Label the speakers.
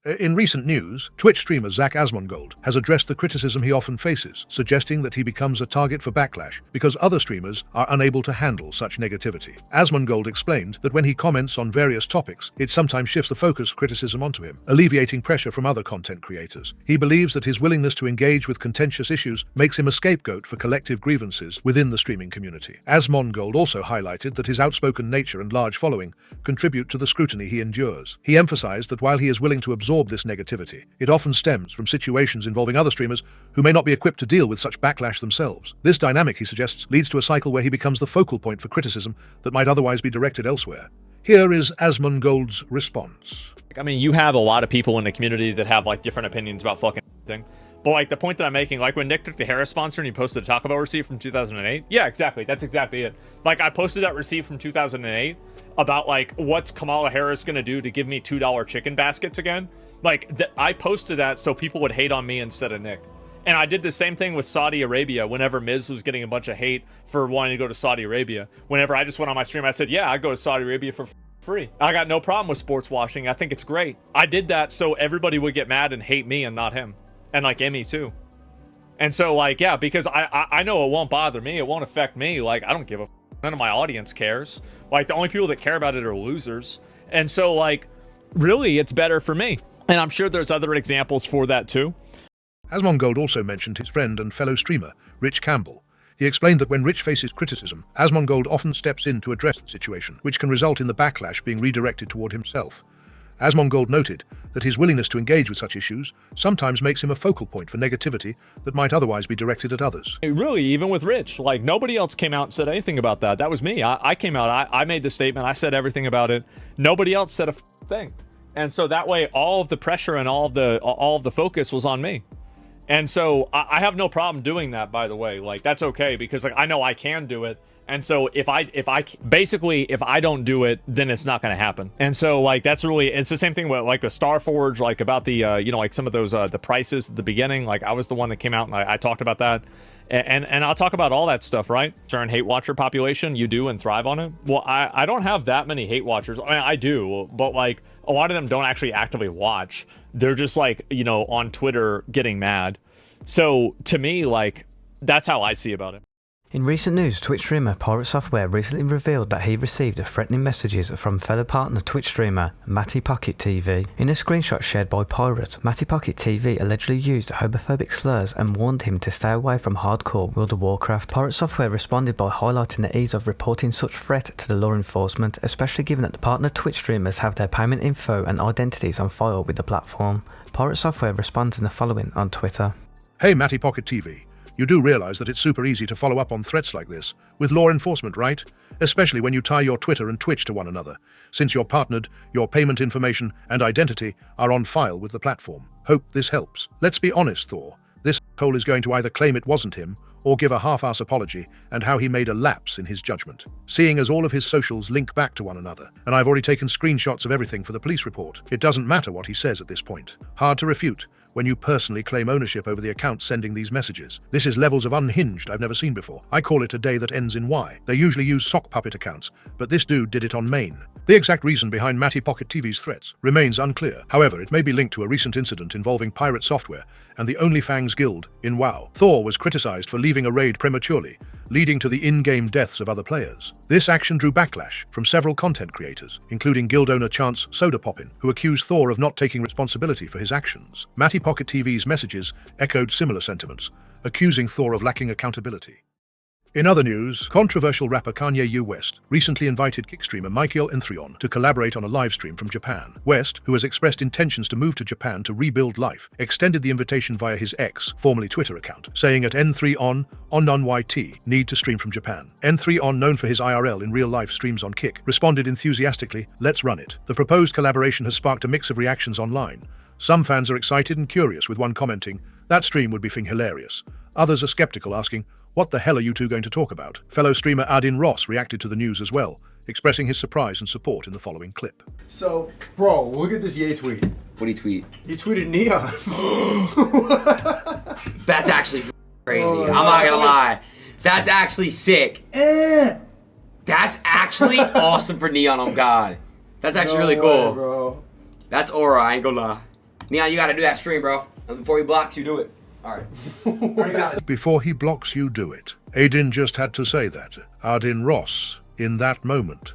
Speaker 1: In recent news, Twitch streamer Asmongold has addressed the criticism he often faces, suggesting that he becomes a target for backlash because other streamers are unable to handle such negativity. Asmongold explained that when he comments on various topics, it sometimes shifts the focus of criticism onto him, alleviating pressure from other content creators. He believes that his willingness to engage with contentious issues makes him a scapegoat for collective grievances within the streaming community. Asmongold also highlighted that his outspoken nature and large following contribute to the scrutiny he endures. He emphasized that while he is willing to absorb this negativity, it often stems from situations involving other streamers who may not be equipped to deal with such backlash themselves. This dynamic, he suggests, leads to a cycle where he becomes the focal point for criticism that might otherwise be directed elsewhere. Here is Asmongold's response.
Speaker 2: I mean, you have a lot of people in the community that have like different opinions about fucking thing. But like the point that I'm making, like when Nick took the Harris sponsor and he posted a Taco Bell receipt from 2008. Yeah, exactly. That's exactly it. Like I posted that receipt from 2008 about like what's Kamala Harris gonna do to give me $2 chicken baskets again. Like I posted that so people would hate on me instead of Nick. And I did the same thing with Saudi Arabia whenever Miz was getting a bunch of hate for wanting to go to Saudi Arabia. Whenever I just went on my stream, I said, yeah, I'd go to Saudi Arabia for free. I got no problem with sports washing. I think it's great. I did that so everybody would get mad and hate me and not him. And like Emmy too. And so like, yeah, because I know it won't bother me. It won't affect me. Like, I don't give a none of my audience cares. Like the only people that care about it are losers. And so like, really, it's better for me. And I'm sure there's other examples for that too.
Speaker 1: Asmongold also mentioned his friend and fellow streamer, Rich Campbell. He explained that when Rich faces criticism, Asmongold often steps in to address the situation, which can result in the backlash being redirected toward himself. Asmongold noted that his willingness to engage with such issues sometimes makes him a focal point for negativity that might otherwise be directed at others.
Speaker 2: Really, even with Rich, like nobody else came out and said anything about that. That was me. I came out, I made the statement, I said everything about it. Nobody else said a thing. And so that way, all of the pressure and all of the focus was on me. And so I have no problem doing that, by the way. Like that's okay because like I know I can do it. And so if I don't do it, then it's not going to happen. And so like that's really, it's the same thing with like a Starforge, like about the you know, like some of those the prices at the beginning. Like I was the one that came out and I talked about that. And I'll talk about all that stuff, right? Certain hate watcher population, you do and thrive on it. Well, I don't have that many hate watchers. I mean, I do, but like a lot of them don't actually actively watch. They're just like, you know, on Twitter getting mad. So to me, like, that's how I see about it.
Speaker 3: In recent news, Twitch streamer Pirate Software recently revealed that he received threatening messages from fellow partner Twitch streamer Matty Pocket TV. In a screenshot shared by Pirate, Matty Pocket TV allegedly used homophobic slurs and warned him to stay away from hardcore World of Warcraft. Pirate Software responded by highlighting the ease of reporting such threat to the law enforcement, especially given that the partner Twitch streamers have their payment info and identities on file with the platform. Pirate Software responds in the following on Twitter.
Speaker 1: Hey Matty Pocket TV. You do realize that it's super easy to follow up on threats like this, with law enforcement, right? Especially when you tie your Twitter and Twitch to one another. Since you're partnered, your payment information and identity are on file with the platform. Hope this helps. Let's be honest, Thor. This asshole is going to either claim it wasn't him, or give a half-ass apology and how he made a lapse in his judgment. Seeing as all of his socials link back to one another, and I've already taken screenshots of everything for the police report, it doesn't matter what he says at this point. Hard to refute when you personally claim ownership over the account sending these messages. This is levels of unhinged I've never seen before. I call it a day that ends in Y. They usually use sock puppet accounts, but this dude did it on main. The exact reason behind Matty Pocket TV's threats remains unclear. However, it may be linked to a recent incident involving Pirate Software and the OnlyFans Guild in WoW. Thor was criticized for leaving a raid prematurely, leading to the in-game deaths of other players. This action drew backlash from several content creators, including guild owner Chance Sodapoppin, who accused Thor of not taking responsibility for his actions. Matty Pocket TV's messages echoed similar sentiments, accusing Thor of lacking accountability. In other news, controversial rapper Kanye West recently invited kick streamer Michael Enthreon to collaborate on a livestream from Japan. West, who has expressed intentions to move to Japan to rebuild life, extended the invitation via his X, formerly Twitter account, saying at N3on YT need to stream from Japan. N3on, known for his IRL in real-life streams on Kick, responded enthusiastically, "Let's run it." The proposed collaboration has sparked a mix of reactions online. Some fans are excited and curious, with one commenting, "That stream would be hilarious." Others are skeptical, asking, "What the hell are you two going to talk about?" Fellow streamer Adin Ross reacted to the news as well, expressing his surprise and support in the following clip.
Speaker 4: So, bro, look at this Ye tweet.
Speaker 5: What'd he tweet?
Speaker 4: He tweeted Neon.
Speaker 5: That's actually crazy. I'm not gonna lie. That's actually sick. That's actually awesome for Neon, oh god. That's actually really cool.
Speaker 4: Way, bro.
Speaker 5: That's aura, I ain't gonna lie. Neon, you gotta do that stream, bro. And before he blocks you, do it. Alright.
Speaker 1: Before he blocks you, do it. Aiden just had to say that. Ardin Ross, in that moment,